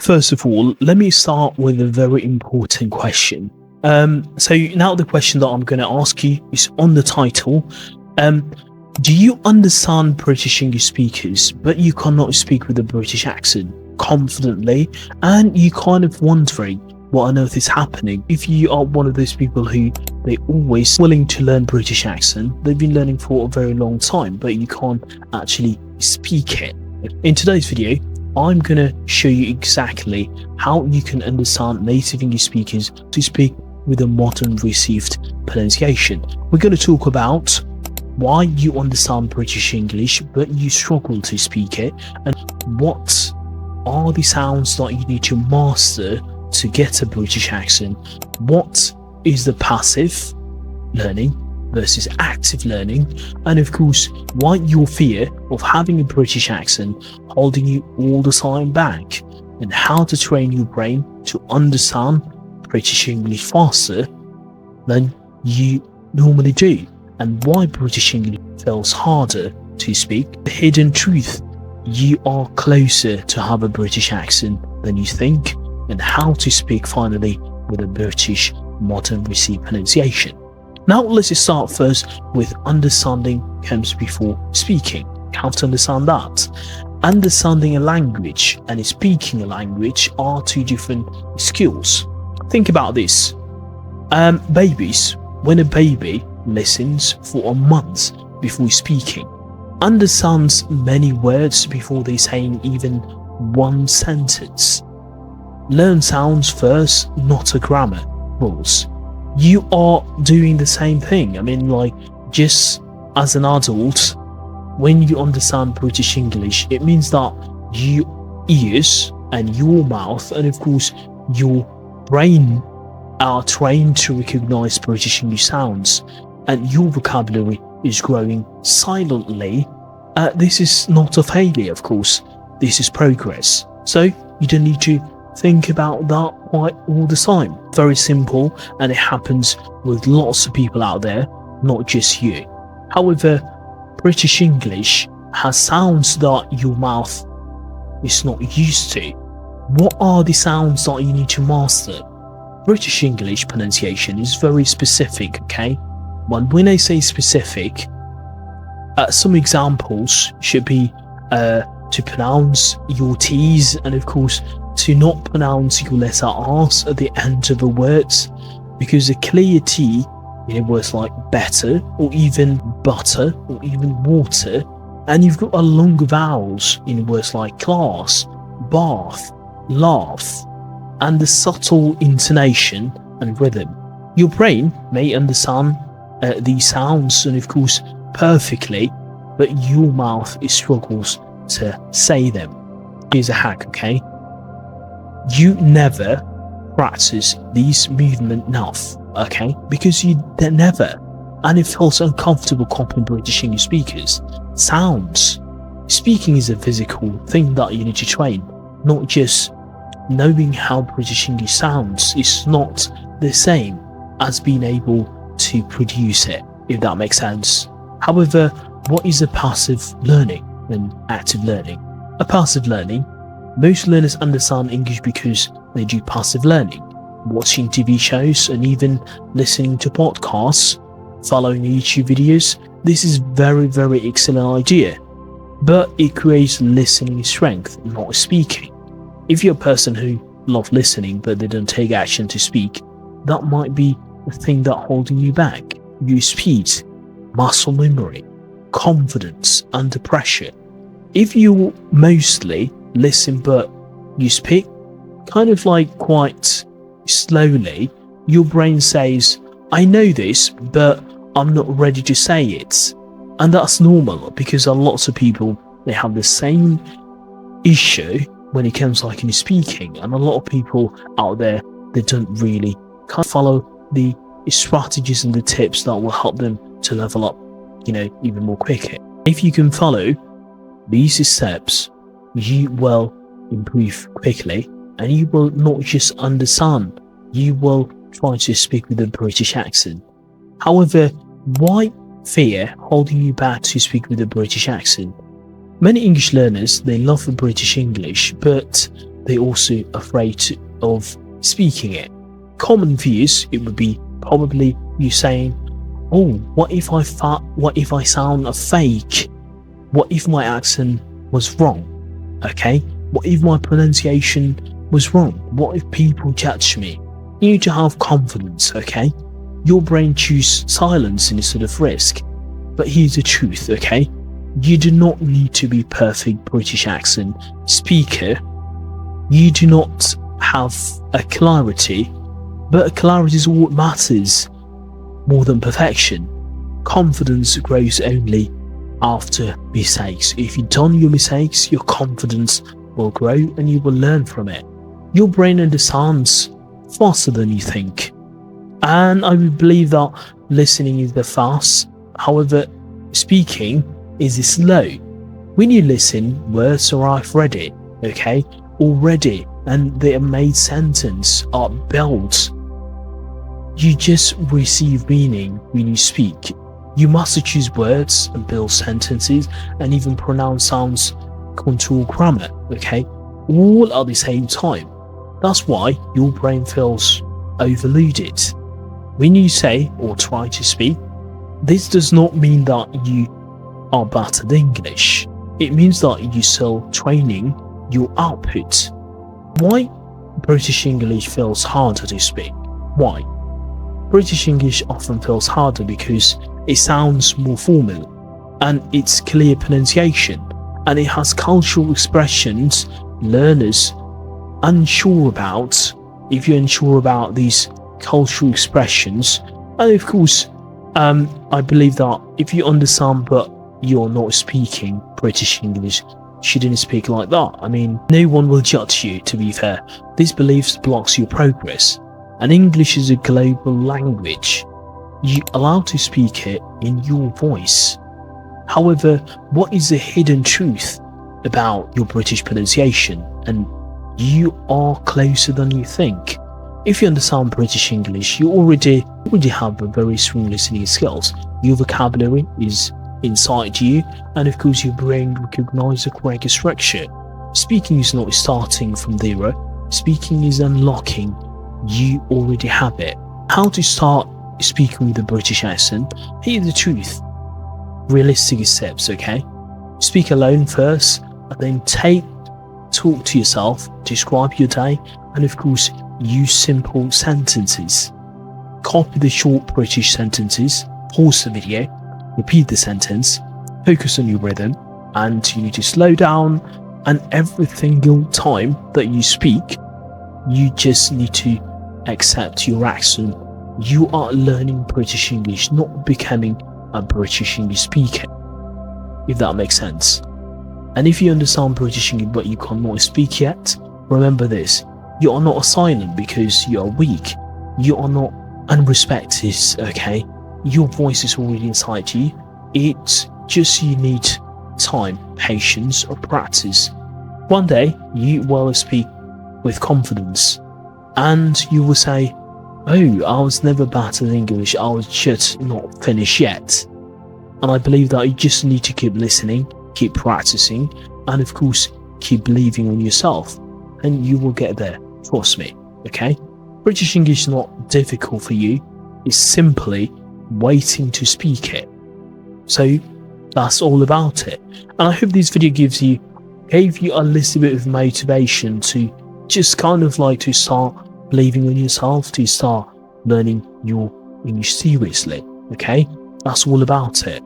First of all, let me start with a very important question. So now the question that I'm going to ask you is on the title. Do you understand British English speakers, but you cannot speak with a British accent confidently, and you kind of wondering what on earth is happening? If you are one of those people who they always willing to learn British accent, they've been learning for a very long time, but you can't actually speak it. In today's video, I'm going to show you exactly how you can understand native English speakers to speak with a modern received pronunciation. We're going to talk about why you understand British English but you struggle to speak it, and what are the sounds that you need to master to get a British accent. What is the passive learning versus active learning, and of course why your fear of having a British accent holding you all the time back, and how to train your brain to understand British English faster than you normally do, and why British English feels harder to speak. The hidden truth: you are closer to have a British accent than you think, and how to speak finally with a British modern received pronunciation. Now let's just start first with understanding comes before speaking. How to understand that? Understanding a language and speaking a language are two different skills. Think about this. Babies, when a baby listens for a month before speaking, understands many words before they saying even one sentence, learn sounds first, not a grammar rules. You are doing the same thing. I mean, like, just as an adult, when you understand British English, it means that your ears and your mouth and of course your brain are trained to recognize British English sounds, and your vocabulary is growing silently. This is not a failure, of course. This is progress. So you don't need to think about that quite all the time. Very simple, and it happens with lots of people out there, not just you. However, British English has sounds that your mouth is not used to. What are the sounds that you need to master? British English pronunciation is very specific, okay? When I say specific, some examples should be to pronounce your T's, and of course to not pronounce your letter R's at the end of the words, because a clear T in words like better or even butter or even water, and you've got a long vowels in words like class, bath, laugh, and the subtle intonation and rhythm. Your brain may understand these sounds and of course perfectly, but your mouth struggles to say them. Here's a hack, okay? You never practice these movements enough, okay? Because you never, and it feels uncomfortable copying British English speakers. Sounds. Speaking is a physical thing that you need to train, not just knowing how British English sounds is not the same as being able to produce it, if that makes sense. However, what is a passive learning and active learning? A passive learning, most learners understand English because they do passive learning, watching TV shows and even listening to podcasts, following YouTube videos. This is very excellent idea, but it creates listening strength, not speaking. If you're a person who loves listening but they don't take action to speak, that might be the thing that holding you back. Your speed, muscle memory, confidence under pressure. If you mostly listen but you speak kind of like quite slowly, your brain says, I know this, but I'm not ready to say it. And that's normal, because a lot of people, they have the same issue when it comes like in speaking, and a lot of people out there, they don't really kind of follow the strategies and the tips that will help them to level up, even more quicker. If you can follow these steps, you will improve quickly, and you will not just understand, you will try to speak with a British accent. However, why fear holding you back to speak with a British accent? Many English learners, they love the British English, but they're also afraid of speaking it. Common fears, it would be probably you saying, oh, what if I sound a fake? What if my accent was wrong? Okay, what if my pronunciation was wrong? What if people judge me? You need to have confidence, okay? Your brain chooses silence instead of risk. But here's the truth, okay? You do not need to be perfect British accent speaker. You do not have a clarity, but clarity is what matters more than perfection. Confidence grows only after mistakes. If you've done your mistakes, your confidence will grow and you will learn from it. Your brain understands faster than you think. And I would believe that listening is the fast, however, speaking is the slow. When you listen, words arrive ready, okay? Already, and the made sentence are built. You just receive meaning when you speak. You must choose words and build sentences and even pronounce sounds, contour grammar, okay? All at the same time. That's why your brain feels overloaded. When you say or try to speak, this does not mean that you are bad at English. It means that you're still training your output. Why British English feels harder to speak? Why? British English often feels harder because it sounds more formal and it's clear pronunciation and it has cultural expressions learners unsure about. If you're unsure about these cultural expressions, and of course I believe that if you understand but you're not speaking British English, shouldn't speak like that. I mean, no one will judge you, to be fair. These beliefs blocks your progress, and English is a global language. You're allowed to speak it in your voice. However, what is the hidden truth about your British pronunciation? And you are closer than you think. If you understand British English, you already have a very strong listening skills. Your vocabulary is inside you, and of course your brain recognizes the correct structure. Speaking is not starting from zero. Speaking is unlocking. You already have it. How to start speaking with a British accent? Here's the truth. Realistic steps, okay? Speak alone first, and then talk to yourself, describe your day, and of course use simple sentences. Copy the short British sentences, pause the video, repeat the sentence, focus on your rhythm, and you need to slow down, and every single time that you speak, you just need to accept your accent. You are learning British English, not becoming a British English speaker, if that makes sense. And if you understand British English but you cannot speak yet, remember this: you are not silent because you are weak. You are not unrespected, okay? Your voice is already inside you. It's just you need time, patience, or practice. One day you will speak with confidence and you will say, oh, I was never bad at English, I was just not finished yet. And I believe that you just need to keep listening, keep practicing, and of course keep believing in yourself, and you will get there, trust me, okay? British English is not difficult for you, it's simply waiting to speak it. So that's all about it. And I hope this video gave you a little bit of motivation to just kind of like to start believing in yourself, to start learning your English seriously, okay? That's all about it.